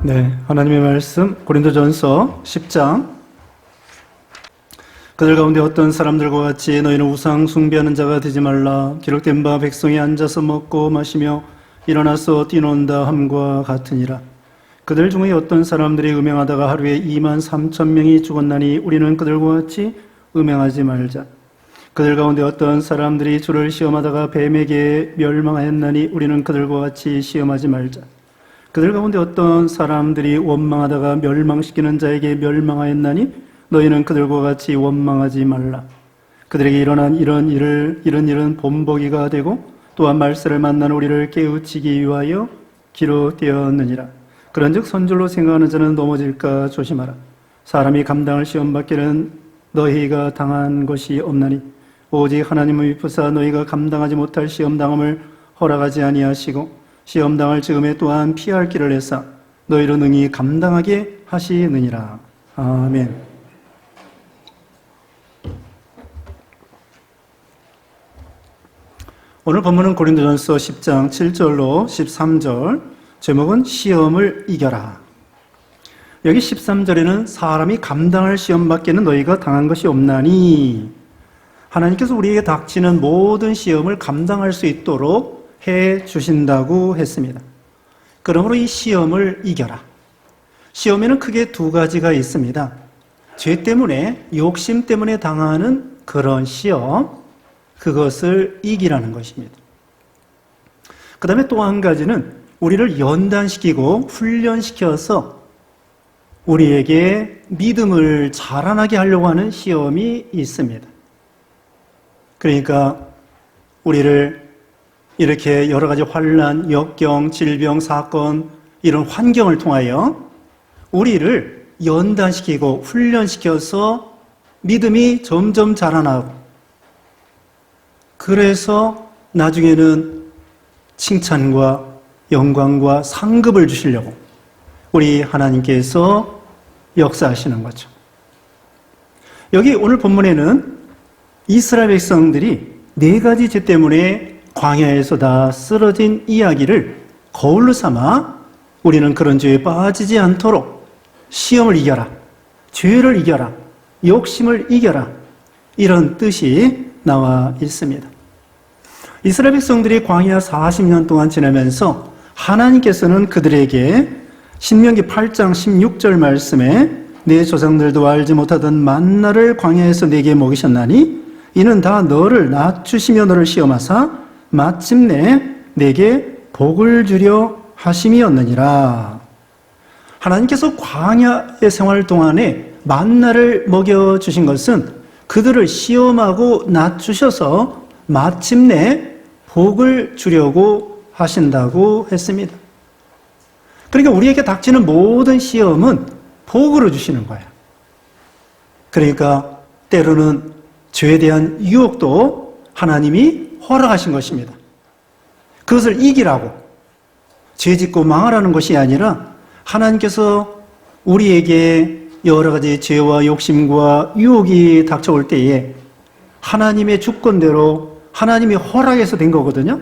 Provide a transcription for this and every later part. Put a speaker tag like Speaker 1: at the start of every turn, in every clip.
Speaker 1: 네, 하나님의 말씀 고린도전서 10장. 그들 가운데 어떤 사람들과 같이 너희는 우상 숭배하는 자가 되지 말라. 기록된 바 백성이 앉아서 먹고 마시며 일어나서 뛰논다 함과 같으니라. 그들 중에 어떤 사람들이 음행하다가 하루에 23,000명이 죽었나니 우리는 그들과 같이 음행하지 말자. 그들 가운데 어떤 사람들이 주를 시험하다가 뱀에게 멸망하였나니 우리는 그들과 같이 시험하지 말자. 그들 가운데 어떤 사람들이 원망하다가 멸망시키는 자에게 멸망하였나니 너희는 그들과 같이 원망하지 말라. 그들에게 일어난 이런 일은 본보기가 되고 또한 말세를 만난 우리를 깨우치기 위하여 기록되었느니라. 그런즉 선줄로 생각하는 자는 넘어질까 조심하라. 사람이 감당할 시험밖에는 너희가 당한 것이 없나니 오직 하나님을 미쁘사 너희가 감당하지 못할 시험당함을 허락하지 아니하시고 시험당할 즈음에 또한 피할 길을 내사 너희로 능히 감당하게 하시느니라. 아멘. 오늘 본문은 고린도전서 10장 7절로 13절, 제목은 시험을 이겨라. 여기 13절에는 사람이 감당할 시험밖에는 너희가 당한 것이 없나니, 하나님께서 우리에게 닥치는 모든 시험을 감당할 수 있도록 해 주신다고 했습니다. 그러므로 이 시험을 이겨라. 시험에는 크게 두 가지가 있습니다. 죄 때문에, 욕심 때문에 당하는 그런 시험, 그것을 이기라는 것입니다. 그 다음에 또 한 가지는 우리를 연단시키고 훈련시켜서 우리에게 믿음을 자라나게 하려고 하는 시험이 있습니다. 그러니까 우리를 이렇게 여러 가지 환난, 역경, 질병, 사건, 이런 환경을 통하여 우리를 연단시키고 훈련시켜서 믿음이 점점 자라나고, 그래서 나중에는 칭찬과 영광과 상급을 주시려고 우리 하나님께서 역사하시는 거죠. 여기 오늘 본문에는 이스라엘 백성들이 네 가지 죄 때문에 광야에서 다 쓰러진 이야기를 거울로 삼아 우리는 그런 죄에 빠지지 않도록 시험을 이겨라, 죄를 이겨라, 욕심을 이겨라, 이런 뜻이 나와 있습니다. 이스라엘 백성들이 광야 40년 동안 지나면서 하나님께서는 그들에게 신명기 8장 16절 말씀에 내 조상들도 알지 못하던 만나를 광야에서 내게 먹이셨나니 이는 다 너를 낮추시며 너를 시험하사 마침내 내게 복을 주려 하심이었느니라. 하나님께서 광야의 생활 동안에 만나를 먹여주신 것은 그들을 시험하고 낮추셔서 마침내 복을 주려고 하신다고 했습니다. 그러니까 우리에게 닥치는 모든 시험은 복으로 주시는 거예요. 그러니까 때로는 죄에 대한 유혹도 하나님이 허락하신 것입니다. 그것을 이기라고, 죄 짓고 망하라는 것이 아니라 하나님께서 우리에게 여러 가지 죄와 욕심과 유혹이 닥쳐올 때에 하나님의 주권대로 하나님이 허락해서 된 거거든요.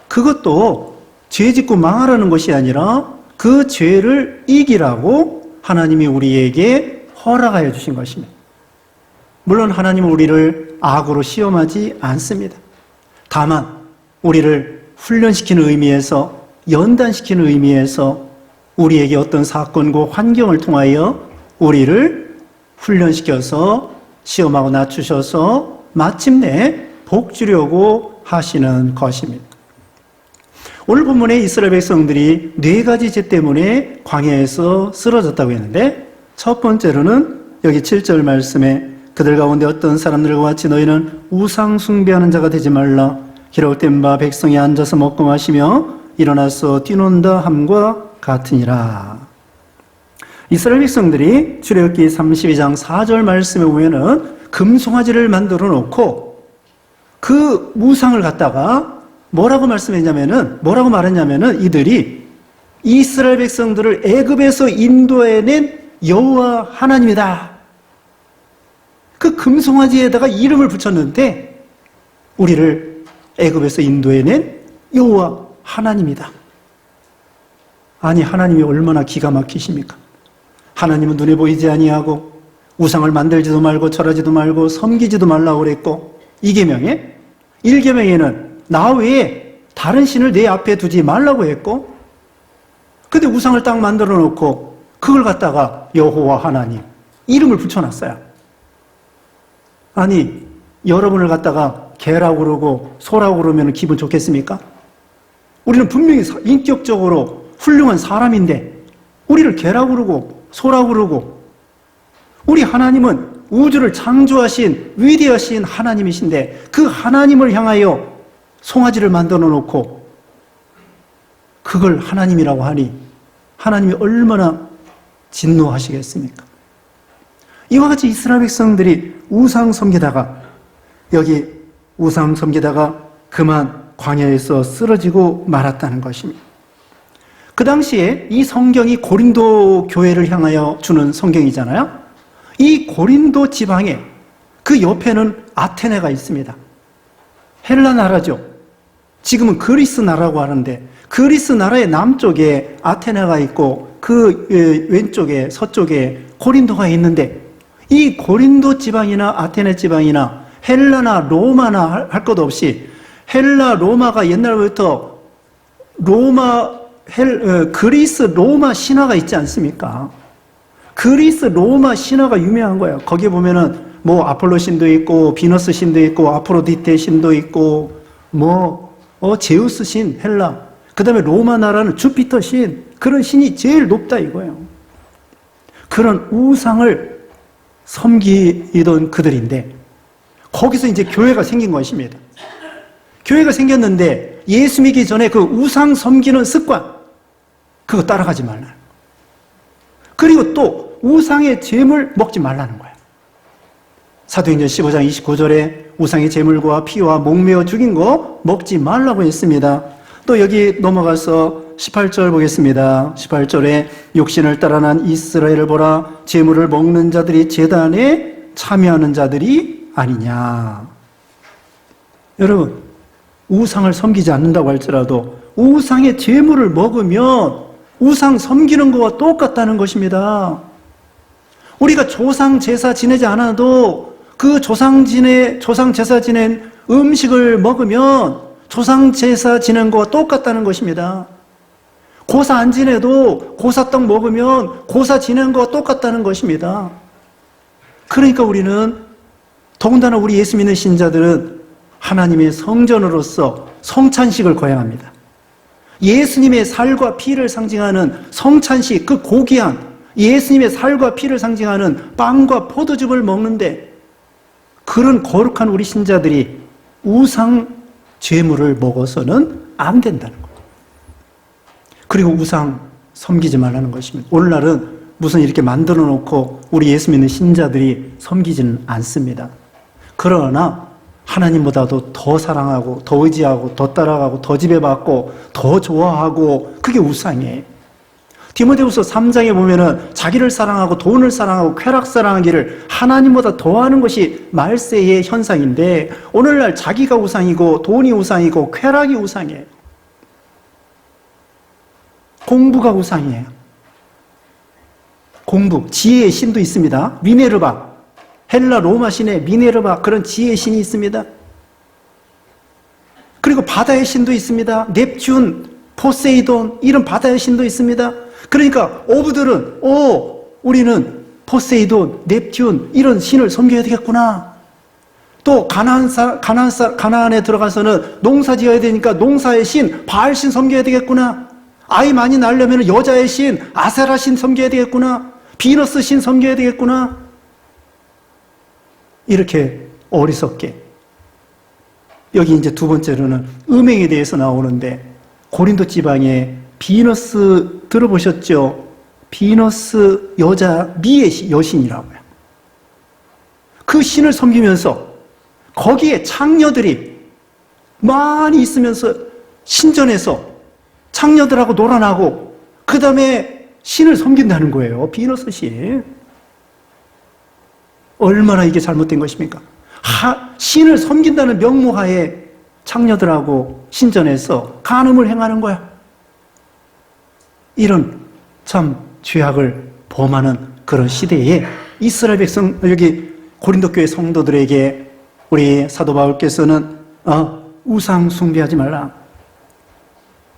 Speaker 1: 그것도 죄 짓고 망하라는 것이 아니라 그 죄를 이기라고 하나님이 우리에게 허락하여 주신 것입니다. 물론 하나님은 우리를 악으로 시험하지 않습니다. 다만 우리를 훈련시키는 의미에서, 연단시키는 의미에서 우리에게 어떤 사건과 환경을 통하여 우리를 훈련시켜서 시험하고 낮추셔서 마침내 복 주려고 하시는 것입니다. 오늘 본문에 이스라엘 백성들이 네 가지 죄 때문에 광야에서 쓰러졌다고 했는데, 첫 번째로는 여기 7절 말씀에 그들 가운데 어떤 사람들과 같이 너희는 우상 숭배하는 자가 되지 말라. 기록된 바 백성이 앉아서 먹고 마시며 일어나서 뛰논다 함과 같으니라. 이스라엘 백성들이 출애굽기 32장 4절 말씀에 보면은 금송아지를 만들어 놓고 그 우상을 갖다가 뭐라고 말했냐면은 이들이 이스라엘 백성들을 애굽에서 인도해낸 여호와 하나님이다. 그 금송아지에다가 이름을 붙였는데 우리를 애굽에서 인도해낸 여호와 하나님이다. 아니, 하나님이 얼마나 기가 막히십니까? 하나님은 눈에 보이지 아니하고 우상을 만들지도 말고 절하지도 말고 섬기지도 말라고 그랬고, 2계명에 1계명에는 나 외에 다른 신을 내 앞에 두지 말라고 했고, 근데 우상을 딱 만들어 놓고 그걸 갖다가 여호와 하나님 이름을 붙여놨어요. 아니, 여러분을 갖다가 개라고 그러고 소라고 그러면 기분 좋겠습니까? 우리는 분명히 인격적으로 훌륭한 사람인데 우리를 개라고 그러고 소라고 그러고, 우리 하나님은 우주를 창조하신 위대하신 하나님이신데 그 하나님을 향하여 송아지를 만들어 놓고 그걸 하나님이라고 하니 하나님이 얼마나 진노하시겠습니까? 이와 같이 이스라엘 백성들이 우상 섬기다가, 여기 우상 섬기다가 그만 광야에서 쓰러지고 말았다는 것입니다. 그 당시에 이 성경이 고린도 교회를 향하여 주는 성경이잖아요. 이 고린도 지방에 그 옆에는 아테네가 있습니다. 헬라 나라죠. 지금은 그리스 나라고 하는데 그리스 나라의 남쪽에 아테네가 있고 그 왼쪽에 서쪽에 고린도가 있는데, 이 고린도 지방이나 아테네 지방이나 헬라나 로마나 할 것 없이, 헬라 로마가 옛날부터 그리스 로마 신화가 있지 않습니까? 그리스 로마 신화가 유명한 거예요. 거기에 보면은 뭐 아폴로 신도 있고 비너스 신도 있고 아프로디테 신도 있고 제우스 신, 헬라, 그 다음에 로마 나라는 주피터 신, 그런 신이 제일 높다 이거예요. 그런 우상을 섬기던 그들인데 거기서 이제 교회가 생긴 것입니다. 교회가 생겼는데 예수 믿기 전에 그 우상 섬기는 습관, 그거 따라가지 말라. 그리고 또 우상의 제물 먹지 말라는 거예요. 사도행전 15장 29절에 우상의 제물과 피와 목매어 죽인 거 먹지 말라고 했습니다. 또 여기 넘어가서 18절 보겠습니다. 18절에 육신을 따라 난 이스라엘을 보라, 제물을 먹는 자들이 제단에 참여하는 자들이 아니냐. 여러분, 우상을 섬기지 않는다고 할지라도 우상의 제물을 먹으면 우상 섬기는 것과 똑같다는 것입니다. 우리가 조상 제사 지내지 않아도 그 조상 제사 지낸 음식을 먹으면 조상 제사 지낸 것과 똑같다는 것입니다. 고사 안 지내도 고사떡 먹으면 고사 지낸 것과 똑같다는 것입니다. 그러니까 우리는, 더군다나 우리 예수 믿는 신자들은 하나님의 성전으로서 성찬식을 거행합니다. 예수님의 살과 피를 상징하는 성찬식, 그 고귀한 예수님의 살과 피를 상징하는 빵과 포도즙을 먹는데, 그런 거룩한 우리 신자들이 우상 제물을 먹어서는 안 된다는 거예요. 그리고 우상 섬기지 말라는 것입니다. 오늘날은 무슨 이렇게 만들어 놓고 우리 예수 믿는 신자들이 섬기지는 않습니다. 그러나 하나님보다도 더 사랑하고 더 의지하고 더 따라가고 더 지배받고 더 좋아하고, 그게 우상이에요. 디모데후서 3장에 보면은 자기를 사랑하고 돈을 사랑하고 쾌락 사랑하기를 하나님보다 더하는 것이 말세의 현상인데, 오늘날 자기가 우상이고 돈이 우상이고 쾌락이 우상이에요. 공부가 우상이에요. 공부, 지혜의 신도 있습니다. 미네르바, 헬라 로마 신의 미네르바, 그런 지혜의 신이 있습니다. 그리고 바다의 신도 있습니다. 넵튠, 포세이돈, 이런 바다의 신도 있습니다. 그러니까 어부들은 우리는 포세이돈, 넵튠 이런 신을 섬겨야 되겠구나. 또 가나안에 들어가서는 농사 지어야 되니까 농사의 신, 바알 신 섬겨야 되겠구나. 아이 많이 낳으려면 여자의 신, 아세라 신 섬겨야 되겠구나. 비너스 신 섬겨야 되겠구나. 이렇게 어리석게. 여기 이제 두 번째로는 음행에 대해서 나오는데, 고린도 지방에 비너스 들어보셨죠? 비너스 여자 미의 여신이라고요. 그 신을 섬기면서 거기에 창녀들이 많이 있으면서 신전에서 창녀들하고 놀아나고 그 다음에 신을 섬긴다는 거예요. 비너스 신. 얼마나 이게 잘못된 것입니까? 신을 섬긴다는 명목하에 창녀들하고 신전에서 간음을 행하는 거야. 이런 참 죄악을 범하는 그런 시대에 이스라엘 백성, 여기 고린도 교회 성도들에게 우리 사도 바울께서는 우상 숭배하지 말라.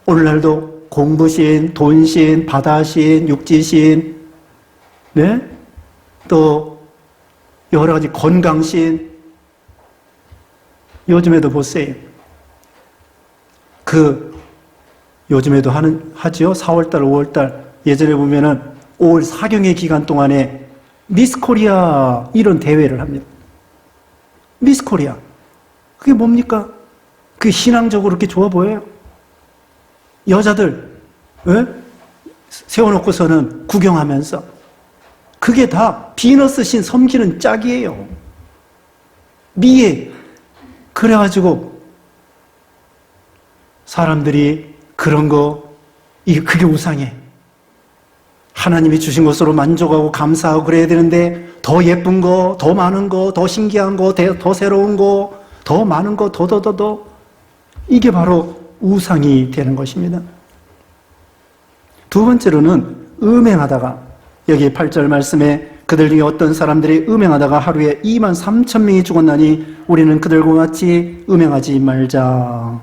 Speaker 1: 오늘날도 공부신, 돈신, 바다신, 육지신, 네? 또 여러 가지 건강신, 요즘에도 보세요. 요즘에도 하죠. 4월달, 5월달. 예전에 보면은 5월 사경의 기간 동안에 미스 코리아 이런 대회를 합니다. 미스 코리아. 그게 뭡니까? 그게 신앙적으로 그렇게 좋아 보여요? 여자들, 예? 세워놓고서는 구경하면서. 그게 다 비너스 신 섬기는 짝이에요. 미에. 그래가지고 사람들이 그런 거, 그게 우상해. 하나님이 주신 것으로 만족하고 감사하고 그래야 되는데 더 예쁜 거, 더 많은 거, 더 신기한 거, 더 새로운 거, 더 많은 거, 더 이게 바로 우상이 되는 것입니다. 두 번째로는 음행하다가 여기 8절 말씀에 그들 중에 어떤 사람들이 음행하다가 하루에 23,000명이 죽었나니 우리는 그들과 같이 음행하지 말자.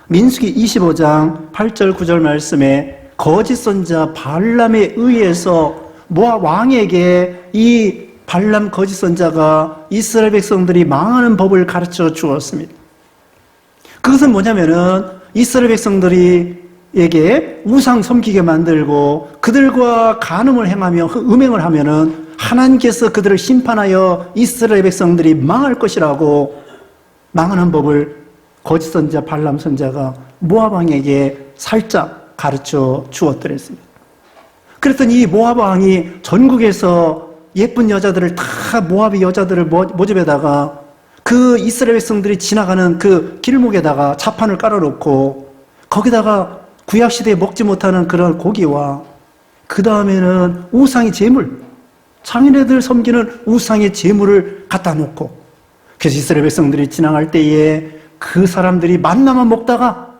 Speaker 1: 민수기 25장 8절 9절 말씀에 거짓 선자 발람에 의해서 모압 왕에게 이 발람 거짓 선자가 이스라엘 백성들이 망하는 법을 가르쳐 주었습니다. 그것은 뭐냐면은 이스라엘 백성들에게 우상 섬기게 만들고 그들과 간음을 행하며 음행을 하면은 하나님께서 그들을 심판하여 이스라엘 백성들이 망할 것이라고 망하는 법을 거짓 선자 발람 선자가 모압 왕에게 살짝 가르쳐 주었더랬습니다. 그랬더니 이 모압 왕이 전국에서 예쁜 여자들을 다 모압의 여자들을 모집에다가 그 이스라엘 백성들이 지나가는 그 길목에다가 자판을 깔아놓고 거기다가 구약시대에 먹지 못하는 그런 고기와 그 다음에는 우상의 제물, 장인애들 섬기는 우상의 제물을 갖다 놓고 그래서 이스라엘 백성들이 지나갈 때에 그 사람들이 만나만 먹다가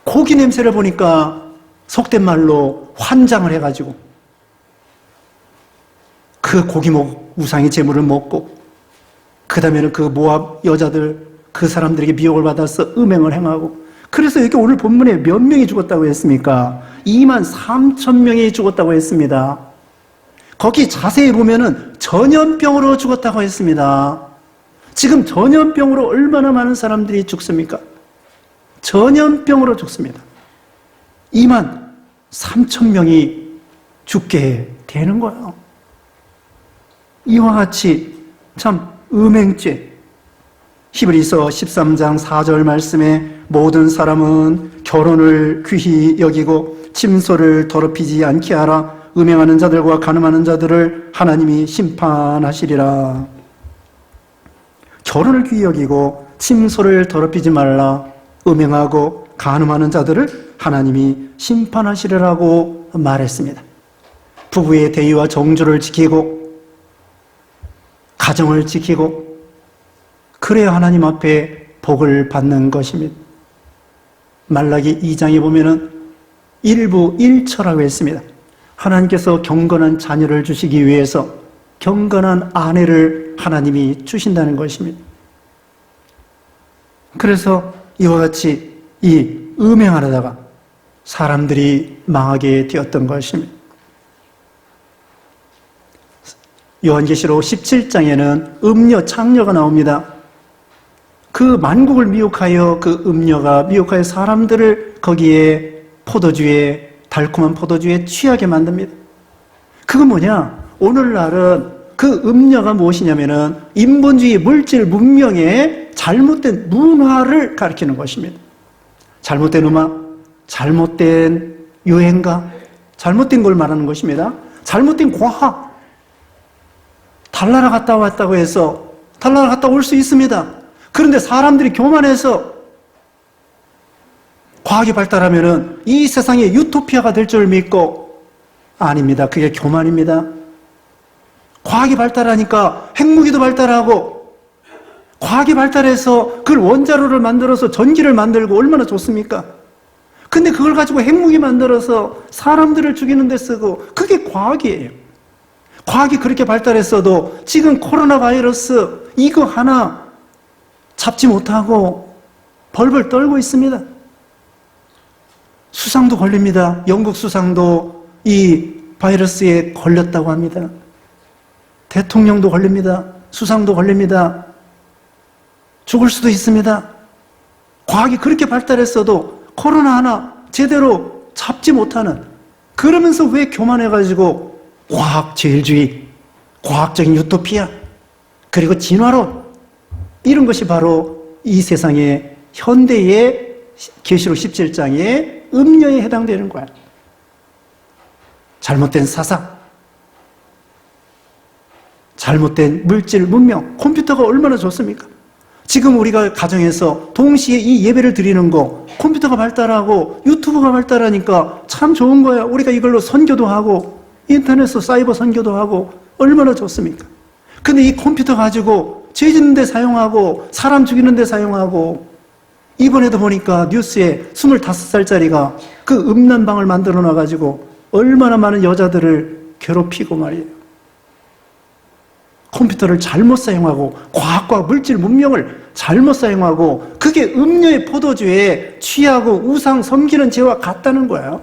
Speaker 1: 고기 냄새를 보니까 속된 말로 환장을 해가지고 그 고기 우상의 제물을 먹고 그 다음에는 그 모압 여자들 그 사람들에게 미혹을 받아서 음행을 행하고 그래서 여기 오늘 본문에 몇 명이 죽었다고 했습니까? 23,000명이 죽었다고 했습니다. 거기 자세히 보면은 전염병으로 죽었다고 했습니다. 지금 전염병으로 얼마나 많은 사람들이 죽습니까? 전염병으로 죽습니다. 23,000명이 죽게 되는 거예요. 이와 같이 참 음행죄. 히브리서 13장 4절 말씀에 모든 사람은 결혼을 귀히 여기고 침소를 더럽히지 않게 하라. 음행하는 자들과 간음하는 자들을 하나님이 심판하시리라. 결혼을 귀히 여기고 침소를 더럽히지 말라. 음행하고 간음하는 자들을 하나님이 심판하시리라고 말했습니다. 부부의 대의와 정조를 지키고 가정을 지키고 그래야 하나님 앞에 복을 받는 것입니다. 말라기 2장에 보면은 일부 일처라고 했습니다. 하나님께서 경건한 자녀를 주시기 위해서 경건한 아내를 하나님이 주신다는 것입니다. 그래서 이와 같이 이 음행하다가 사람들이 망하게 되었던 것입니다. 요한계시록 17장에는 음녀, 창녀가 나옵니다. 그 만국을 미혹하여 그 음녀가 미혹하여 사람들을 거기에 포도주에 달콤한 포도주에 취하게 만듭니다. 그건 뭐냐? 오늘날은 그 음녀가 무엇이냐면은 인본주의 물질 문명의 잘못된 문화를 가리키는 것입니다. 잘못된 음악, 잘못된 유행가, 잘못된 걸 말하는 것입니다. 잘못된 과학. 달나라 갔다 왔다고 해서 달나라 갔다 올 수 있습니다. 그런데 사람들이 교만해서 과학이 발달하면은 이 세상에 유토피아가 될 줄 믿고 아닙니다. 그게 교만입니다. 과학이 발달하니까 핵무기도 발달하고 과학이 발달해서 그걸 원자로를 만들어서 전기를 만들고 얼마나 좋습니까? 근데 그걸 가지고 핵무기 만들어서 사람들을 죽이는 데 쓰고, 그게 과학이에요. 과학이 그렇게 발달했어도 지금 코로나 바이러스 이거 하나 잡지 못하고 벌벌 떨고 있습니다. 수상도 걸립니다. 영국 수상도 이 바이러스에 걸렸다고 합니다. 대통령도 걸립니다. 수상도 걸립니다. 죽을 수도 있습니다. 과학이 그렇게 발달했어도 코로나 하나 제대로 잡지 못하는, 그러면서 왜 교만해가지고 과학제일주의, 과학적인 유토피아, 그리고 진화론, 이런 것이 바로 이 세상의 현대의 계시록 17장의 음녀에 해당되는 거야. 잘못된 사상, 잘못된 물질 문명. 컴퓨터가 얼마나 좋습니까? 지금 우리가 가정에서 동시에 이 예배를 드리는 거, 컴퓨터가 발달하고 유튜브가 발달하니까 참 좋은 거야. 우리가 이걸로 선교도 하고 인터넷으로 사이버 선교도 하고 얼마나 좋습니까? 근데 이 컴퓨터 가지고 죄 짓는 데 사용하고 사람 죽이는 데 사용하고, 이번에도 보니까 뉴스에 25살짜리가 그 음란방을 만들어 놔가지고 얼마나 많은 여자들을 괴롭히고 말이에요. 컴퓨터를 잘못 사용하고 과학과 물질 문명을 잘못 사용하고, 그게 음녀의 포도주에 취하고 우상 섬기는 죄와 같다는 거예요.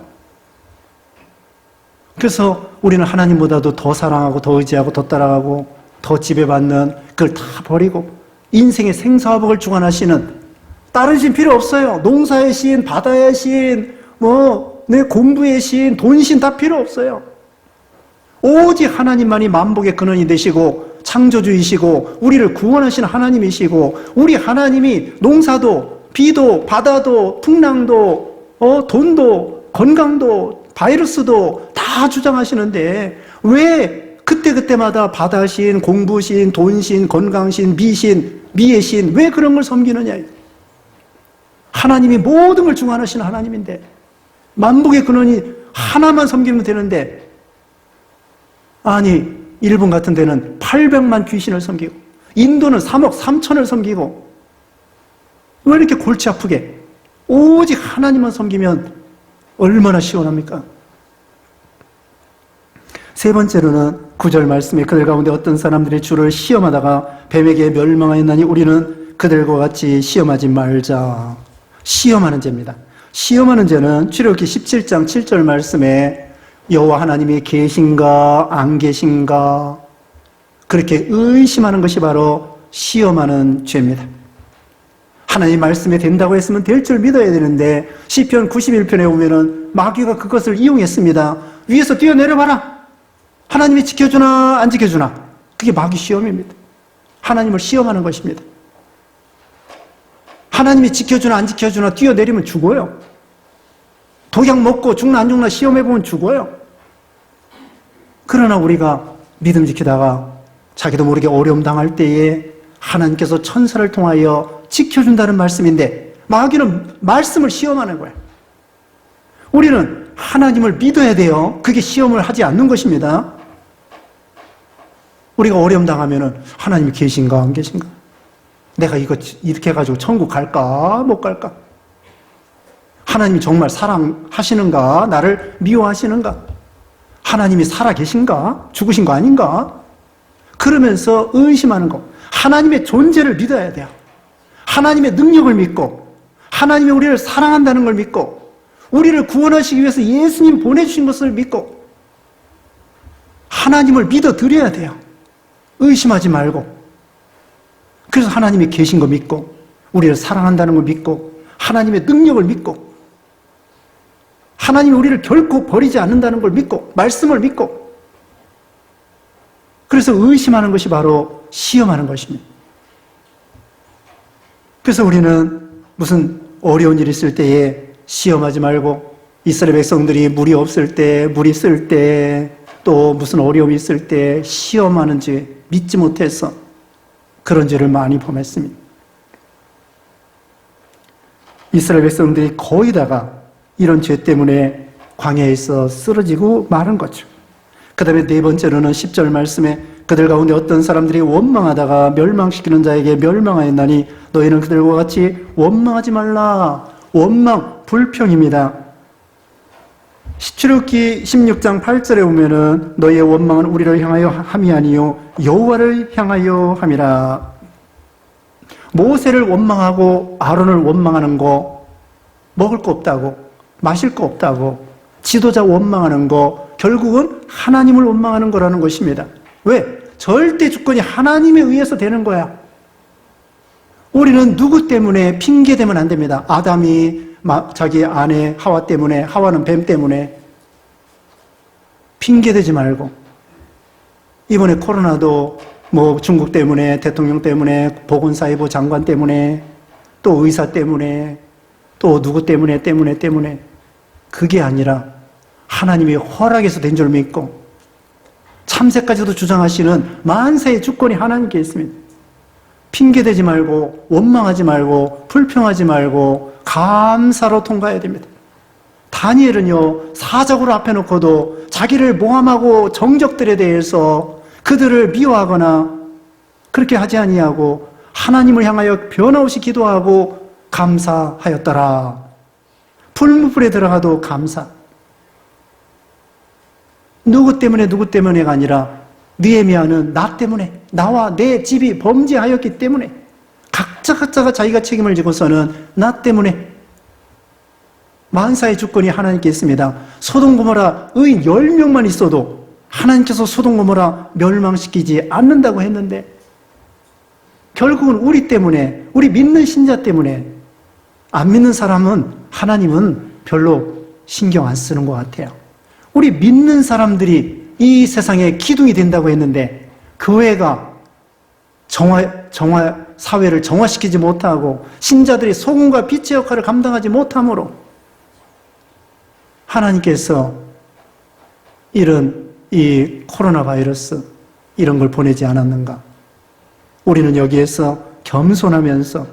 Speaker 1: 그래서 우리는 하나님보다도 더 사랑하고 더 의지하고 더 따라가고 더 지배받는, 그걸 다 버리고 인생의 생사화복을 주관하시는 다른 신 필요 없어요. 농사의 신, 바다의 신, 내 공부의 신, 돈신 다 필요 없어요. 오직 하나님만이 만복의 근원이 되시고 창조주이시고 우리를 구원하시는 하나님이시고, 우리 하나님이 농사도 비도 바다도 풍랑도 돈도 건강도 바이러스도 다 주장하시는데, 왜 그때그때마다 바다신, 공부신, 돈신, 건강신, 미신, 미의 신, 왜 그런 걸 섬기느냐. 하나님이 모든 걸 주관하시는 하나님인데, 만복의 근원이 하나만 섬기면 되는데, 아니 일본 같은 데는 800만 귀신을 섬기고 인도는 3억 3천을 섬기고, 왜 이렇게 골치 아프게 오직 하나님만 섬기면 얼마나 시원합니까? 세 번째로는 9절 말씀에 그들 가운데 어떤 사람들이 주를 시험하다가 뱀에게 멸망하였나니 우리는 그들과 같이 시험하지 말자. 시험하는 죄입니다. 시험하는 죄는 출애굽기 17장 7절 말씀에 여호와 하나님이 계신가 안 계신가 그렇게 의심하는 것이 바로 시험하는 죄입니다. 하나님 말씀에 된다고 했으면 될 줄 믿어야 되는데, 시편 91편에 보면은 마귀가 그것을 이용했습니다. 위에서 뛰어내려봐라. 하나님이 지켜주나 안 지켜주나. 그게 마귀 시험입니다. 하나님을 시험하는 것입니다. 하나님이 지켜주나 안 지켜주나 뛰어내리면 죽어요. 독약 먹고 죽나 안 죽나 시험해보면 죽어요. 그러나 우리가 믿음 지키다가 자기도 모르게 어려움 당할 때에 하나님께서 천사를 통하여 지켜준다는 말씀인데, 마귀는 말씀을 시험하는 거예요. 우리는 하나님을 믿어야 돼요. 그게 시험을 하지 않는 것입니다. 우리가 어려움 당하면은 하나님이 계신가 안 계신가? 내가 이거 이렇게 해가지고 천국 갈까 못 갈까? 하나님이 정말 사랑하시는가? 나를 미워하시는가? 하나님이 살아계신가? 죽으신 거 아닌가? 그러면서 의심하는 거. 하나님의 존재를 믿어야 돼요. 하나님의 능력을 믿고, 하나님이 우리를 사랑한다는 걸 믿고, 우리를 구원하시기 위해서 예수님 보내주신 것을 믿고, 하나님을 믿어드려야 돼요. 의심하지 말고. 그래서 하나님이 계신 거 믿고, 우리를 사랑한다는 걸 믿고, 하나님의 능력을 믿고, 하나님이 우리를 결코 버리지 않는다는 걸 믿고, 말씀을 믿고, 그래서 의심하는 것이 바로 시험하는 것입니다. 그래서 우리는 무슨 어려운 일이 있을 때에 시험하지 말고, 이스라엘 백성들이 물이 없을 때, 물이 쓸 때, 또 무슨 어려움이 있을 때 시험하는 죄, 믿지 못해서 그런 죄를 많이 범했습니다. 이스라엘 백성들이 거의 다가 이런 죄 때문에 광야에서 쓰러지고 마른 거죠. 그 다음에 네 번째로는 10절 말씀에 그들 가운데 어떤 사람들이 원망하다가 멸망시키는 자에게 멸망하였나니 너희는 그들과 같이 원망하지 말라. 원망, 불평입니다. 출애굽기 16장 8절에 보면은 너희의 원망은 우리를 향하여 함이 아니요 여호와를 향하여 함이라. 모세를 원망하고 아론을 원망하는 거, 먹을 거 없다고, 마실 거 없다고, 지도자 원망하는 거, 결국은 하나님을 원망하는 거라는 것입니다. 왜? 절대 주권이 하나님에 의해서 되는 거야. 우리는 누구 때문에 핑계대면 안 됩니다. 아담이 자기 아내 하와 때문에, 하와는 뱀 때문에 핑계대지 말고, 이번에 코로나도 뭐 중국 때문에, 대통령 때문에, 보건사회부 장관 때문에, 또 의사 때문에, 또 누구 때문에 그게 아니라 하나님의 허락에서 된 줄 믿고 참새까지도 주장하시는 만세의 주권이 하나님께 있습니다. 핑계대지 말고, 원망하지 말고, 불평하지 말고 감사로 통과해야 됩니다. 다니엘은요, 사적으로 앞에 놓고도 자기를 모함하고 정적들에 대해서 그들을 미워하거나 그렇게 하지 아니하고 하나님을 향하여 변함없이 기도하고 감사하였더라. 풀무불에 들어가도 감사. 누구 때문에가 아니라 느헤미야는 나 때문에, 나와 내 집이 범죄하였기 때문에, 각자가 자기가 책임을 지고서는 나 때문에 만사의 주권이 하나님께 있습니다. 소돔 고모라 의인 10명만 있어도 하나님께서 소돔 고모라 멸망시키지 않는다고 했는데 결국은 우리 때문에, 우리 믿는 신자 때문에, 안 믿는 사람은 하나님은 별로 신경 안 쓰는 것 같아요. 우리 믿는 사람들이 이 세상에 기둥이 된다고 했는데 교회가 사회를 정화시키지 못하고 신자들이 소금과 빛의 역할을 감당하지 못함으로 하나님께서 이런 이 코로나 바이러스 이런 걸 보내지 않았는가? 우리는 여기에서 겸손하면서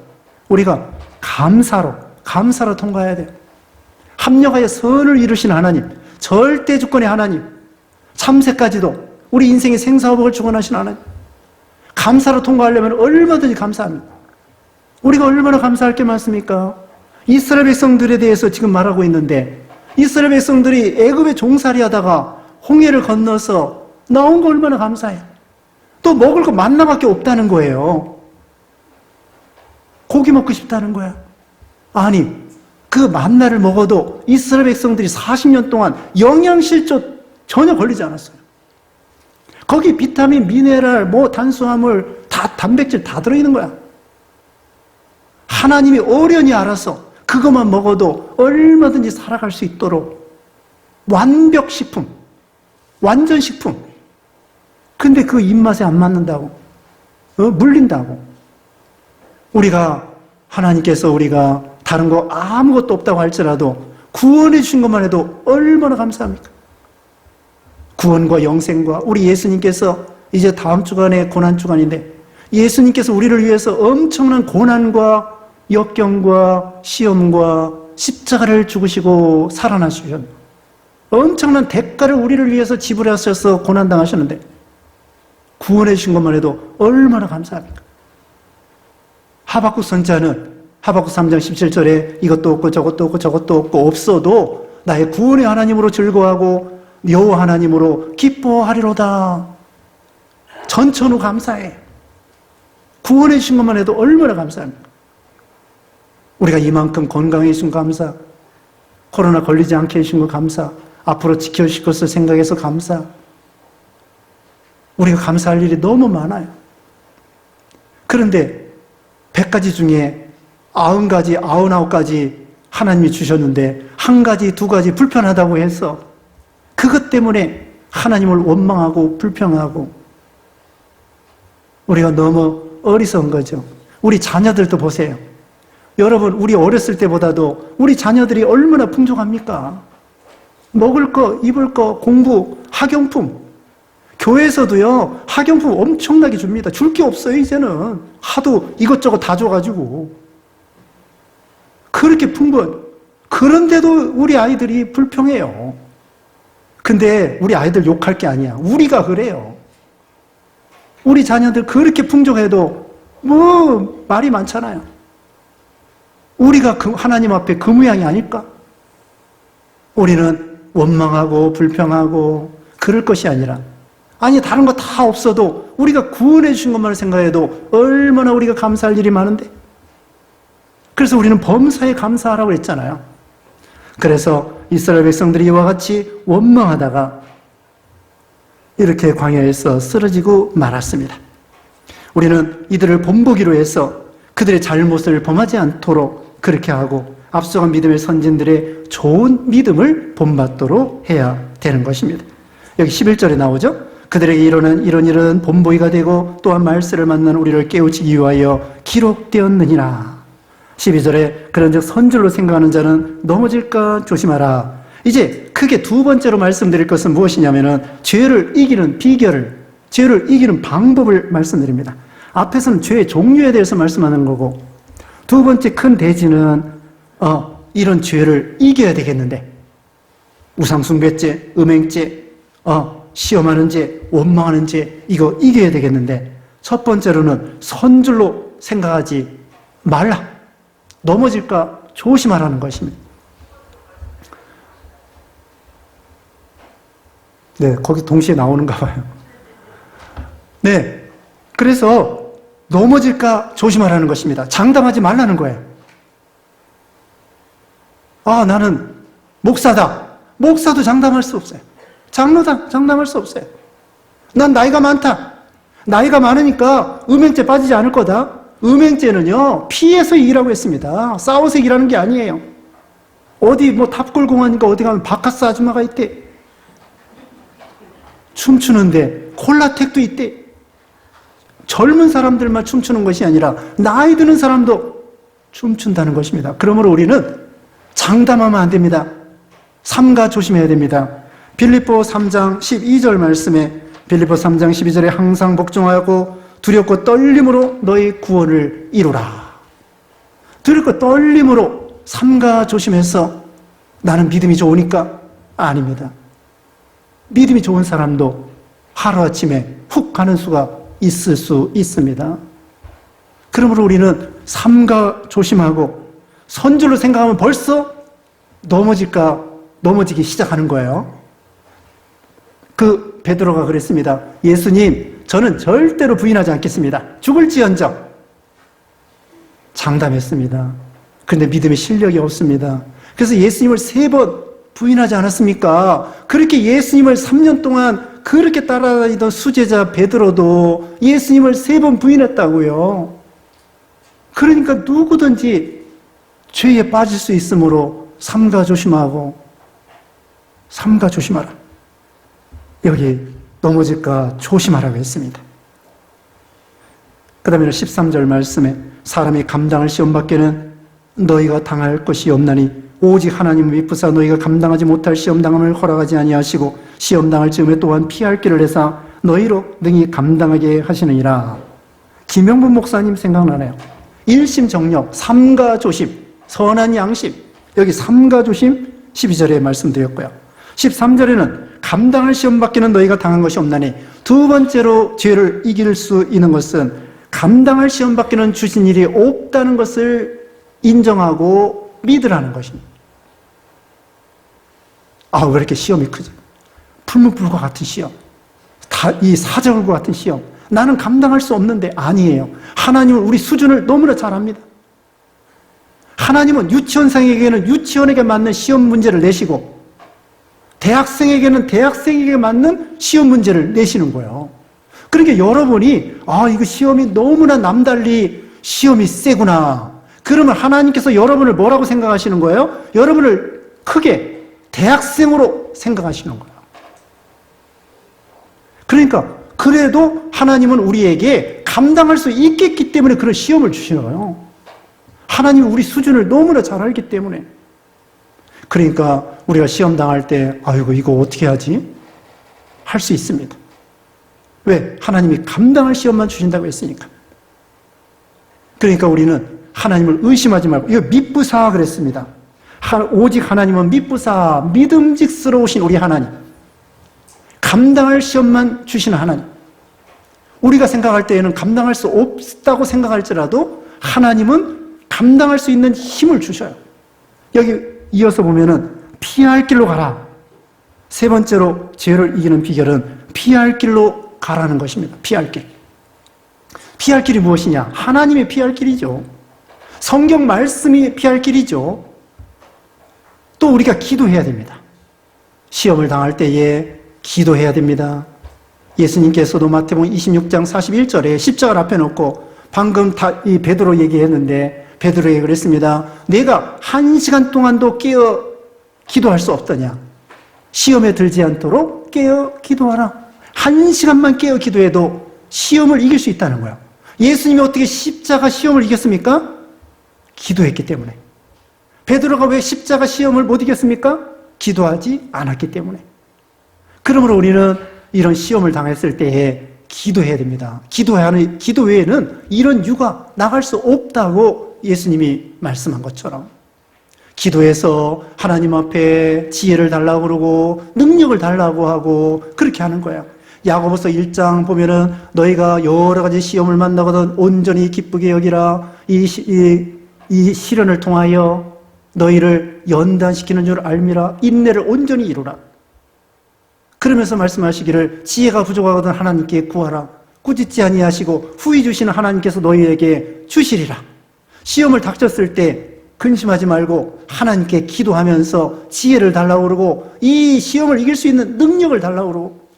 Speaker 1: 우리가 감사로 통과해야 돼요. 합력하여 선을 이루신 하나님, 절대 주권의 하나님, 참새까지도 우리 인생의 생사화복을 주관하신 하나님, 감사로 통과하려면 얼마든지 감사합니다. 우리가 얼마나 감사할 게 많습니까? 이스라엘 백성들에 대해서 지금 말하고 있는데 이스라엘 백성들이 애굽에 종살이 하다가 홍해를 건너서 나온 거 얼마나 감사해요. 또 먹을 거 만나밖에 없다는 거예요. 고기 먹고 싶다는 거야. 아니, 그 만나를 먹어도 이스라엘 백성들이 40년 동안 영양실조 전혀 걸리지 않았어요. 거기 비타민, 미네랄, 탄수화물, 단백질 다 들어있는 거야. 하나님이 어련히 알아서 그것만 먹어도 얼마든지 살아갈 수 있도록 완벽식품, 완전식품. 근데 그 입맛에 안 맞는다고, 물린다고. 하나님께서 우리가 다른 거 아무것도 없다고 할지라도 구원해 주신 것만 해도 얼마나 감사합니까? 구원과 영생과 우리 예수님께서 이제 다음 주간에 고난주간인데 예수님께서 우리를 위해서 엄청난 고난과 역경과 시험과 십자가를 죽으시고 살아나시셨 엄청난 대가를 우리를 위해서 지불하셔서 고난당하셨는데 구원해 주신 것만 해도 얼마나 감사합니까? 하박국 선자는 하박국 3장 17절에 이것도 없고 저것도 없고 저것도 없고 없어도 나의 구원의 하나님으로 즐거워하고 여호와 하나님으로 기뻐하리로다. 전천후 감사해. 구원해 주신 것만 해도 얼마나 감사합니까? 우리가 이만큼 건강해 주신 거 감사, 코로나 걸리지 않게 해주신 거 감사, 앞으로 지켜주실 것을 생각해서 감사. 우리가 감사할 일이 너무 많아요. 그런데 100가지 중에 90가지, 99가지 하나님이 주셨는데 한 가지, 두 가지 불편하다고 해서 그것 때문에 하나님을 원망하고 불평하고 우리가 너무 어리석은 거죠. 우리 자녀들도 보세요. 여러분, 우리 어렸을 때보다도 우리 자녀들이 얼마나 풍족합니까? 먹을 거, 입을 거, 공부, 학용품. 교회에서도요, 학용품 엄청나게 줍니다. 줄 게 없어요, 이제는. 하도 이것저것 다 줘가지고. 그렇게 풍부한. 그런데도 우리 아이들이 불평해요. 근데 우리 아이들 욕할 게 아니야. 우리가 그래요. 우리 자녀들 그렇게 풍족해도 말이 많잖아요. 우리가 하나님 앞에 그 모양이 아닐까? 우리는 원망하고 불평하고 그럴 것이 아니라, 아니 다른 거 다 없어도 우리가 구원해 주신 것만 생각해도 얼마나 우리가 감사할 일이 많은데, 그래서 우리는 범사에 감사하라고 했잖아요. 그래서 이스라엘 백성들이 이와 같이 원망하다가 이렇게 광야에서 쓰러지고 말았습니다. 우리는 이들을 본보기로 해서 그들의 잘못을 범하지 않도록 그렇게 하고 앞서간 믿음의 선진들의 좋은 믿음을 본받도록 해야 되는 것입니다. 여기 11절에 나오죠. 그들에게 이런 본보기가 되고 또한 말세를 만난 우리를 깨우치기 위하여 기록되었느니라. 12절에 그런즉 선줄로 생각하는 자는 넘어질까 조심하라. 이제 크게 두 번째로 말씀드릴 것은 무엇이냐면은 죄를 이기는 비결을, 죄를 이기는 방법을 말씀드립니다. 앞에서는 죄의 종류에 대해서 말씀하는 거고, 두 번째 큰 대지는 이런 죄를 이겨야 되겠는데, 우상숭배죄, 음행죄, 시험하는 죄, 원망하는 죄, 이거 이겨야 되겠는데, 첫 번째로는 선줄로 생각하지 말라. 넘어질까 조심하라는 것입니다. 네, 거기 동시에 나오는가 봐요. 네, 그래서 넘어질까 조심하라는 것입니다. 장담하지 말라는 거예요. 나는 목사다. 목사도 장담할 수 없어요. 장로다. 장담할 수 없어요. 난 나이가 많다. 나이가 많으니까 음행죄 빠지지 않을 거다. 음행죄는요, 피해서 이기라고 했습니다. 싸워서 이기라는 게 아니에요. 어디 탑골공원이니까 어디 가면 바카스 아줌마가 있대. 춤추는데 콜라텍도 있대. 젊은 사람들만 춤추는 것이 아니라 나이 드는 사람도 춤춘다는 것입니다. 그러므로 우리는 장담하면 안 됩니다. 삼가 조심해야 됩니다. 빌립보 3장 12절 말씀에, 빌립보 3장 12절에 항상 복종하고 두렵고 떨림으로 너의 구원을 이루라. 두렵고 떨림으로 삼가 조심해서 나는 믿음이 좋으니까? 아닙니다. 믿음이 좋은 사람도 하루아침에 훅 가는 수가 있을 수 있습니다. 그러므로 우리는 삼가 조심하고 선줄로 생각하면 벌써 넘어지기 시작하는 거예요. 베드로가 그랬습니다. 예수님, 저는 절대로 부인하지 않겠습니다. 죽을지언정. 장담했습니다. 그런데 믿음의 실력이 없습니다. 그래서 예수님을 3번 부인하지 않았습니까? 그렇게 예수님을 3년 동안 그렇게 따라다니던 수제자 베드로도 예수님을 3번 부인했다고요. 그러니까 누구든지 죄에 빠질 수 있으므로 삼가 조심하고, 삼가 조심하라. 여기 넘어질까 조심하라고 했습니다. 그 다음에 13절 말씀에 사람이 감당할 시험밖에는 너희가 당할 것이 없나니 오직 하나님을 믿으사 너희가 감당하지 못할 시험당함을 허락하지 아니하시고 시험당할 즈음에 또한 피할 길을 내사 너희로 능히 감당하게 하시느니라. 김영분 목사님 생각나네요. 일심정력, 삼가조심, 선한 양심, 여기 삼가조심 12절에 말씀드렸고요. 13절에는 감당할 시험밖에는 너희가 당한 것이 없나니, 두 번째로 죄를 이길 수 있는 것은 감당할 시험밖에는 주신 일이 없다는 것을 인정하고 믿으라는 것입니다. 왜 이렇게 시험이 크지? 풀무불과 같은 시험, 이 사자굴과 같은 시험, 나는 감당할 수 없는데, 아니에요. 하나님은 우리 수준을 너무나 잘 압니다. 하나님은 유치원생에게는 유치원에게 맞는 시험 문제를 내시고 대학생에게는 대학생에게 맞는 시험 문제를 내시는 거예요. 그러니까 여러분이 이거 시험이 너무나 남달리 시험이 세구나, 그러면 하나님께서 여러분을 뭐라고 생각하시는 거예요? 여러분을 크게 대학생으로 생각하시는 거예요. 그러니까 그래도 하나님은 우리에게 감당할 수 있겠기 때문에 그런 시험을 주시는 거예요. 하나님은 우리 수준을 너무나 잘 알기 때문에. 그러니까 우리가 시험 당할 때 이거 어떻게 하지? 할 수 있습니다. 왜? 하나님이 감당할 시험만 주신다고 했으니까. 그러니까 우리는 하나님을 의심하지 말고, 이거 믿부사 그랬습니다. 오직 하나님은 믿부사, 믿음직스러우신 우리 하나님, 감당할 시험만 주시는 하나님. 우리가 생각할 때에는 감당할 수 없다고 생각할지라도 하나님은 감당할 수 있는 힘을 주셔요. 여기 이어서 보면은 피할 길로 가라. 세 번째로 죄를 이기는 비결은 피할 길로 가라는 것입니다. 피할 길. 피할 길이 무엇이냐? 하나님의 피할 길이죠. 성경 말씀이 피할 길이죠. 또 우리가 기도해야 됩니다. 시험을 당할 때에 기도해야 됩니다. 예수님께서도 마태복음 26장 41절에 십자가를 앞에 놓고 방금 이 베드로 얘기했는데 베드로에게 그랬습니다. 내가 1시간 동안도 깨어 기도할 수 없더냐? 시험에 들지 않도록 깨어 기도하라. 1시간만 깨어 기도해도 시험을 이길 수 있다는 거야. 예수님이 어떻게 십자가 시험을 이겼습니까? 기도했기 때문에. 베드로가 왜 십자가 시험을 못 이겼습니까? 기도하지 않았기 때문에. 그러므로 우리는 이런 시험을 당했을 때에 기도해야 됩니다. 기도 외에는 이런 유가 나갈 수 없다고 예수님이 말씀한 것처럼 기도해서 하나님 앞에 지혜를 달라고 그러고 능력을 달라고 하고 그렇게 하는 거야. 야고보서 1장 보면은 너희가 여러 가지 시험을 만나거든 온전히 기쁘게 여기라. 이 시련을 통하여 너희를 연단시키는 줄 알미라. 인내를 온전히 이루라. 그러면서 말씀하시기를 지혜가 부족하거든 하나님께 구하라. 꾸짖지 아니하시고 후히 주시는 하나님께서 너희에게 주시리라. 시험을 닥쳤을 때 근심하지 말고 하나님께 기도하면서 지혜를 달라고 그러고 이 시험을 이길 수 있는 능력을 달라고 그러고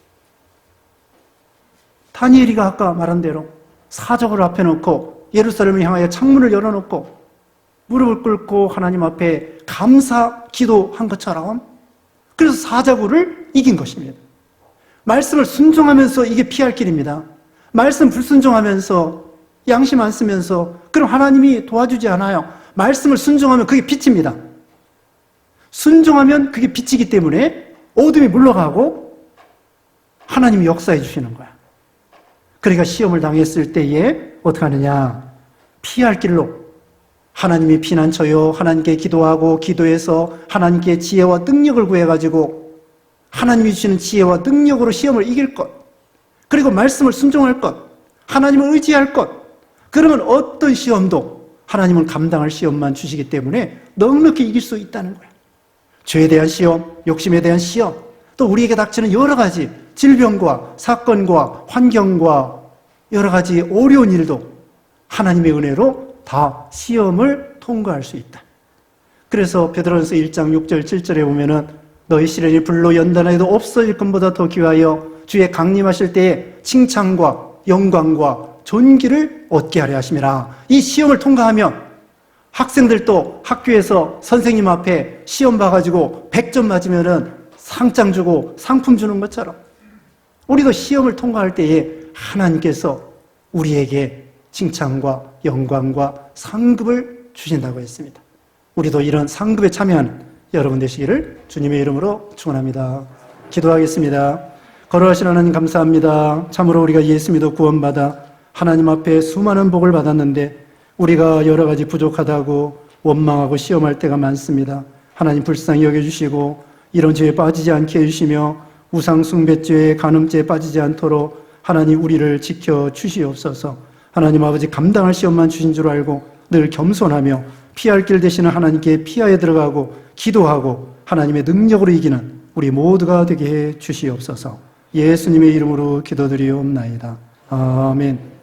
Speaker 1: 다니엘이가 아까 말한 대로 사적을 앞에 놓고 예루살렘을 향하여 창문을 열어놓고 무릎을 꿇고 하나님 앞에 감사 기도한 것처럼 그래서 사자굴을 이긴 것입니다. 말씀을 순종하면서 이게 피할 길입니다. 말씀 불순종하면서 양심 안 쓰면서 그럼 하나님이 도와주지 않아요. 말씀을 순종하면 그게 빛입니다. 순종하면 그게 빛이기 때문에 어둠이 물러가고 하나님이 역사해 주시는 거야. 그러니까 시험을 당했을 때에 어떻게 하느냐? 피할 길로 하나님이 피난처요 하나님께 기도하고 기도해서 하나님께 지혜와 능력을 구해가지고 하나님이 주시는 지혜와 능력으로 시험을 이길 것, 그리고 말씀을 순종할 것, 하나님을 의지할 것, 그러면 어떤 시험도 하나님은 감당할 시험만 주시기 때문에 넉넉히 이길 수 있다는 거예요. 죄에 대한 시험, 욕심에 대한 시험, 또 우리에게 닥치는 여러 가지 질병과 사건과 환경과 여러 가지 어려운 일도 하나님의 은혜로 다 시험을 통과할 수 있다. 그래서 베드로전서 1장 6절 7절에 보면은 너희 시련이 불로 연단해도 없어질 것보다 더 귀하여 주의 강림하실 때에 칭찬과 영광과 존귀를 얻게 하려 하심이라. 이 시험을 통과하면 학생들도 학교에서 선생님 앞에 시험 봐가지고 100점 맞으면은 상장 주고 상품 주는 것처럼 우리도 시험을 통과할 때에 하나님께서 우리에게 칭찬과 영광과 상급을 주신다고 했습니다. 우리도 이런 상급에 참여하는 여러분 되시기를 주님의 이름으로 축원합니다. 기도하겠습니다. 거룩하신 하나님 감사합니다. 참으로 우리가 예수 믿어 구원받아 하나님 앞에 수많은 복을 받았는데 우리가 여러 가지 부족하다고 원망하고 시험할 때가 많습니다. 하나님 불쌍히 여겨주시고 이런 죄에 빠지지 않게 해주시며 우상 숭배죄, 간음죄에 빠지지 않도록 하나님 우리를 지켜 주시옵소서. 하나님 아버지 감당할 시험만 주신 줄 알고 늘 겸손하며 피할 길 되시는 하나님께 피하에 들어가고 기도하고 하나님의 능력으로 이기는 우리 모두가 되게 해 주시옵소서. 예수님의 이름으로 기도드리옵나이다. 아멘.